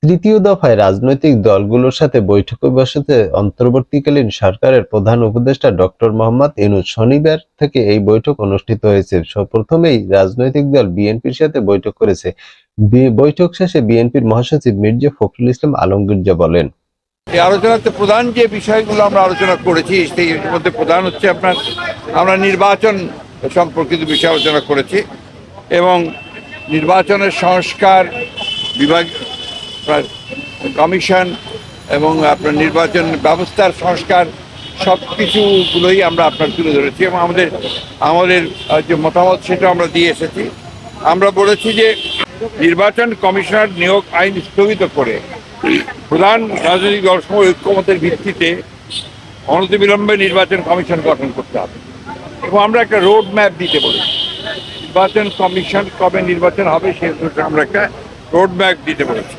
তৃতীয় দফায় রাজনৈতিক দলগুলোর সাথে বৈঠকে বসেছে অন্তর্বর্তীকালীন সরকারের প্রধান উপদেষ্টা ডক্টর মোহাম্মদ ইউনূস। শনিবার থেকে এই বৈঠক অনুষ্ঠিত হয়েছে। প্রথমেই রাজনৈতিক দল বিএনপির সাথে বৈঠক করেছে। বৈঠক শেষে বিএনপির মহাসচিব মির্জা ফখরুল ইসলাম আলমগীর যা বলেন, এই আলোচনাতে প্রধান যে বিষয়গুলো আমরা আলোচনা করেছি সেই মধ্যে প্রধান হচ্ছে আমরা নির্বাচন সম্পর্কিত বিষয় আলোচনা করেছি এবং নির্বাচনের সংস্কার বিভাগ কমিশন এবং আপনার নির্বাচন ব্যবস্থার সংস্কার সব কিছুগুলোই আমরা তুলে ধরেছি এবং আমাদের যে মতামত সেটা আমরা দিয়ে এসেছি। আমরা বলেছি যে নির্বাচন কমিশনার নিয়োগ আইন স্থগিত করে প্রধান রাজনৈতিক দলসমূহ ঐক্যমতের ভিত্তিতে অনতিবিলম্বে নির্বাচন কমিশন গঠন করতে হবে এবং আমরা একটা রোড ম্যাপ দিতে বলেছি। নির্বাচন কমিশন কবে নির্বাচন হবে সে আমরা একটা রোড ম্যাপ দিতে বলেছি।